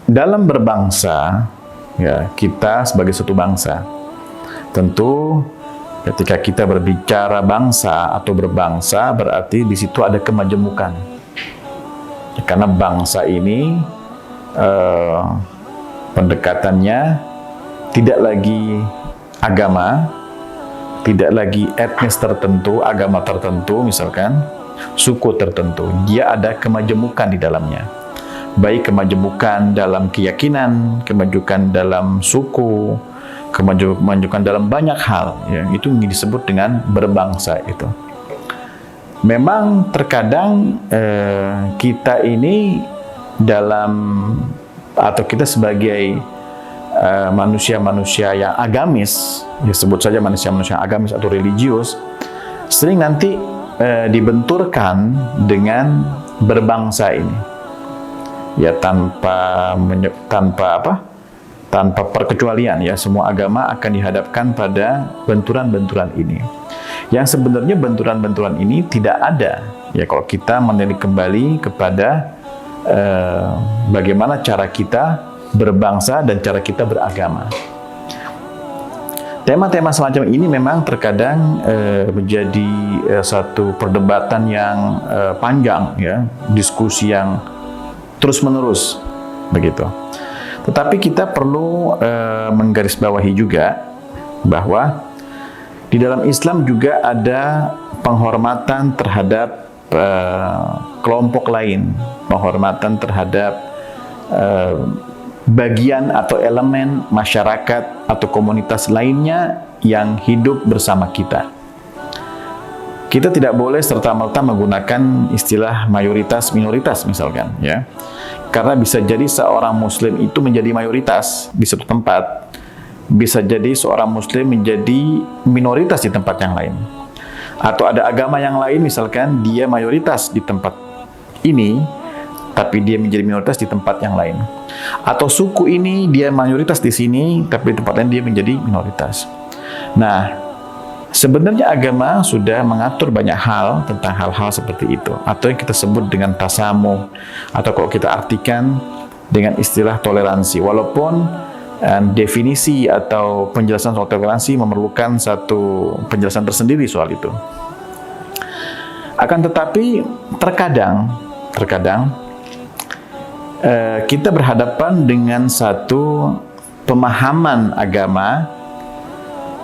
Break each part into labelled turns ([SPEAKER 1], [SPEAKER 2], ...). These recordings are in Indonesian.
[SPEAKER 1] dalam berbangsa, ya, kita sebagai satu bangsa, tentu ketika kita berbicara bangsa atau berbangsa, berarti di situ ada kemajemukan. Karena bangsa ini pendekatannya tidak lagi agama, tidak lagi etnis tertentu, agama tertentu misalkan, suku tertentu. Dia ada kemajemukan di dalamnya. Baik kemajemukan dalam keyakinan, kemajemukan dalam suku, kemajukan dalam banyak hal, ya, itu disebut dengan berbangsa itu. Memang terkadang kita ini dalam, atau kita sebagai manusia-manusia yang agamis, ya sebut saja manusia-manusia agamis atau religius, sering nanti dibenturkan dengan berbangsa ini, ya tanpa perkecualian, ya semua agama akan dihadapkan pada benturan-benturan ini. Yang sebenarnya benturan-benturan ini tidak ada, ya kalau kita menilik kembali kepada bagaimana cara kita berbangsa dan cara kita beragama. Tema-tema semacam ini memang terkadang menjadi satu perdebatan yang panjang, ya, diskusi yang terus-menerus begitu. Tetapi kita perlu menggarisbawahi juga bahwa di dalam Islam juga ada penghormatan terhadap kelompok lain, penghormatan terhadap bagian atau elemen masyarakat atau komunitas lainnya yang hidup bersama kita. Kita tidak boleh serta-merta menggunakan istilah mayoritas minoritas misalkan, ya. Karena bisa jadi seorang muslim itu menjadi mayoritas di satu tempat, bisa jadi seorang muslim menjadi minoritas di tempat yang lain. Atau ada agama yang lain misalkan dia mayoritas di tempat ini, tapi dia menjadi minoritas di tempat yang lain. Atau suku ini dia mayoritas di sini, tapi di tempat lain dia menjadi minoritas. Nah, sebenarnya agama sudah mengatur banyak hal tentang hal-hal seperti itu, atau yang kita sebut dengan tasamuh, atau kalau kita artikan dengan istilah toleransi. Walaupun definisi atau penjelasan soal toleransi memerlukan satu penjelasan tersendiri soal itu. Akan tetapi terkadang kita berhadapan dengan satu pemahaman agama,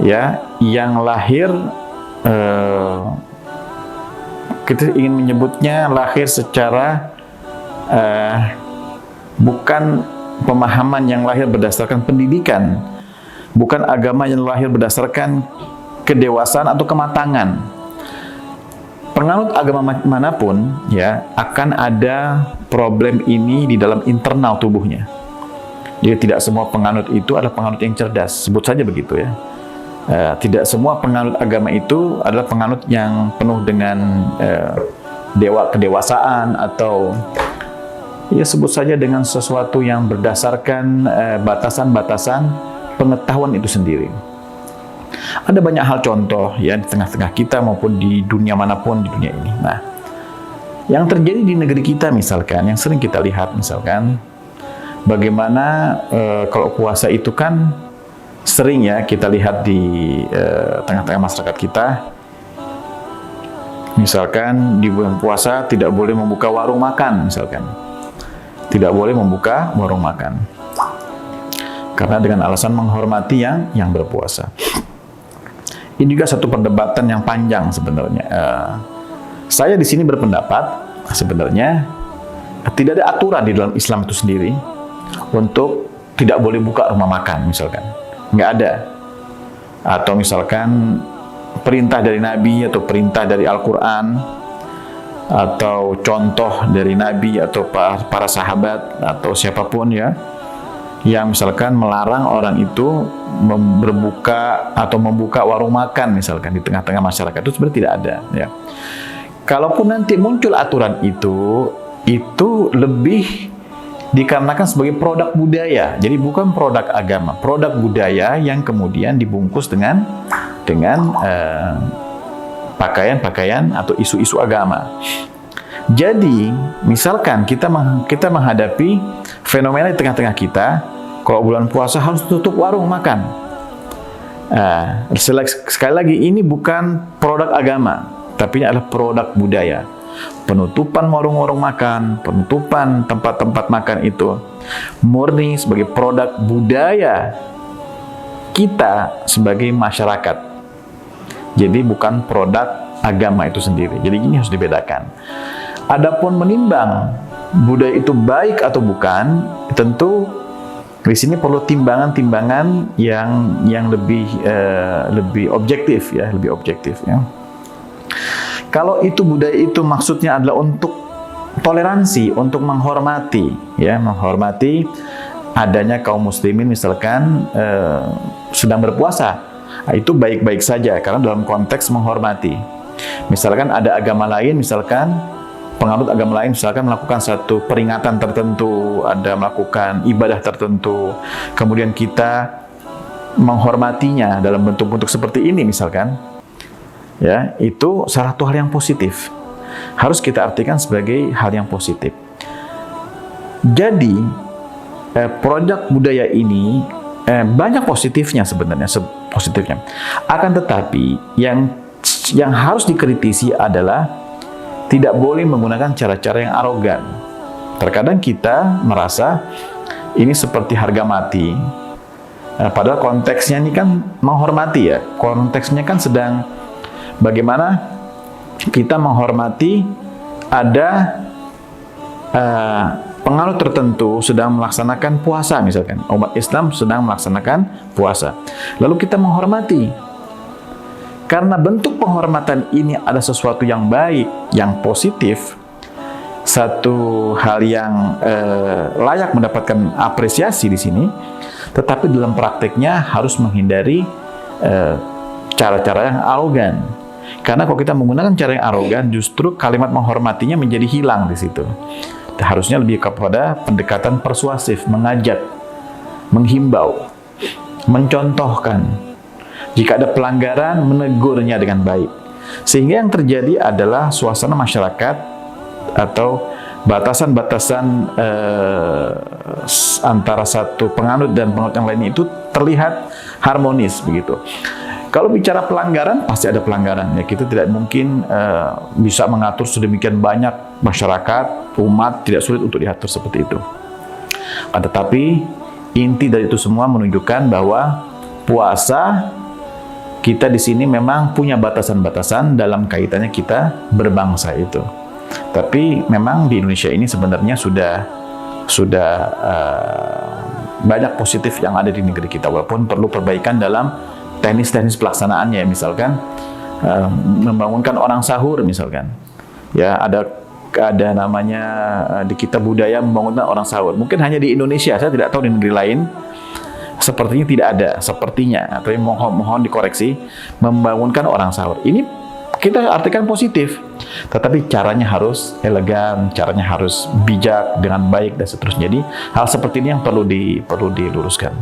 [SPEAKER 1] ya, yang lahir, kita ingin menyebutnya lahir secara bukan pemahaman yang lahir berdasarkan pendidikan, bukan agama yang lahir berdasarkan kedewasaan atau kematangan. Penganut agama manapun, ya, akan ada problem ini di dalam internal tubuhnya. Jadi tidak semua penganut itu adalah penganut yang cerdas, sebut saja begitu, ya. Tidak semua penganut agama itu adalah penganut yang penuh dengan kedewasaan, atau ya sebut saja dengan sesuatu yang berdasarkan batasan-batasan pengetahuan itu sendiri. Ada banyak hal contoh, ya, di tengah-tengah kita maupun di dunia manapun di dunia ini. Nah, yang terjadi di negeri kita misalkan, yang sering kita lihat misalkan, bagaimana kalau puasa itu kan sering, ya, kita lihat di tengah-tengah masyarakat kita, misalkan di bulan puasa tidak boleh membuka warung makan misalkan. Tidak boleh membuka warung makan karena dengan alasan menghormati yang berpuasa. Ini juga satu perdebatan yang panjang sebenarnya. Saya di sini berpendapat sebenarnya tidak ada aturan di dalam Islam itu sendiri untuk tidak boleh buka rumah makan misalkan, nggak ada. Atau misalkan perintah dari Nabi atau perintah dari Al-Quran atau contoh dari Nabi atau para sahabat atau siapapun, ya, yang misalkan melarang orang itu berbuka atau membuka warung makan misalkan di tengah-tengah masyarakat, itu sebenarnya tidak ada, ya. Kalaupun nanti muncul aturan itu lebih dikarenakan sebagai produk budaya. Jadi bukan produk agama, produk budaya yang kemudian dibungkus dengan pakaian-pakaian atau isu-isu agama. Jadi, misalkan kita menghadapi fenomena di tengah-tengah kita, kalau bulan puasa harus tutup warung makan. Sekali lagi, ini bukan produk agama, tapi ini adalah produk budaya. Penutupan warung-warung makan, penutupan tempat-tempat makan itu murni sebagai produk budaya kita sebagai masyarakat. Jadi bukan produk agama itu sendiri. Jadi ini harus dibedakan. Adapun menimbang budaya itu baik atau bukan, tentu di sini perlu timbangan-timbangan yang lebih objektif ya, lebih objektif ya. Kalau itu budaya itu maksudnya adalah untuk toleransi, untuk menghormati ya, menghormati adanya kaum muslimin misalkan sedang berpuasa. Nah, itu baik-baik saja karena dalam konteks menghormati. Misalkan ada agama lain, misalkan penganut agama lain misalkan melakukan satu peringatan tertentu, ada melakukan ibadah tertentu, kemudian kita menghormatinya dalam bentuk-bentuk seperti ini misalkan, ya, itu salah satu hal yang positif. Harus kita artikan sebagai hal yang positif. Jadi, produk budaya ini banyak positifnya sebenarnya, positifnya. Akan tetapi yang harus dikritisi adalah tidak boleh menggunakan cara-cara yang arogan. Terkadang kita merasa ini seperti harga mati. Padahal konteksnya ini kan menghormati ya. Konteksnya kan sedang bagaimana kita menghormati ada penganut tertentu sedang melaksanakan puasa misalkan. Umat Islam sedang melaksanakan puasa. Lalu kita menghormati. Karena bentuk penghormatan ini ada sesuatu yang baik, yang positif, satu hal yang layak mendapatkan apresiasi di sini, tetapi dalam prakteknya harus menghindari cara-cara yang arogan. Karena kalau kita menggunakan cara yang arogan, justru kalimat menghormatinya menjadi hilang di situ. Harusnya lebih kepada pendekatan persuasif, mengajak, menghimbau, mencontohkan. Jika ada pelanggaran, menegurnya dengan baik. Sehingga yang terjadi adalah suasana masyarakat atau batasan-batasan antara satu penganut dan penganut yang lainnya itu terlihat harmonis begitu. Kalau bicara pelanggaran, pasti ada pelanggaran. Ya, kita tidak mungkin bisa mengatur sedemikian banyak masyarakat, umat, tidak sulit untuk diatur seperti itu. Tetapi inti dari itu semua menunjukkan bahwa puasa kita di sini memang punya batasan-batasan dalam kaitannya kita berbangsa itu. Tapi memang di Indonesia ini sebenarnya sudah banyak positif yang ada di negeri kita, walaupun perlu perbaikan dalam teknis-teknis pelaksanaannya. Misalkan membangunkan orang sahur misalkan. Ya, ada namanya di kita budaya membangunkan orang sahur. Mungkin hanya di Indonesia, saya tidak tahu di negeri lain. Sepertinya tidak ada, sepertinya, tapi mohon dikoreksi, membangunkan orang sahur. Ini kita artikan positif, tetapi caranya harus elegan, caranya harus bijak, dengan baik, dan seterusnya. Jadi, hal seperti ini yang perlu diluruskan.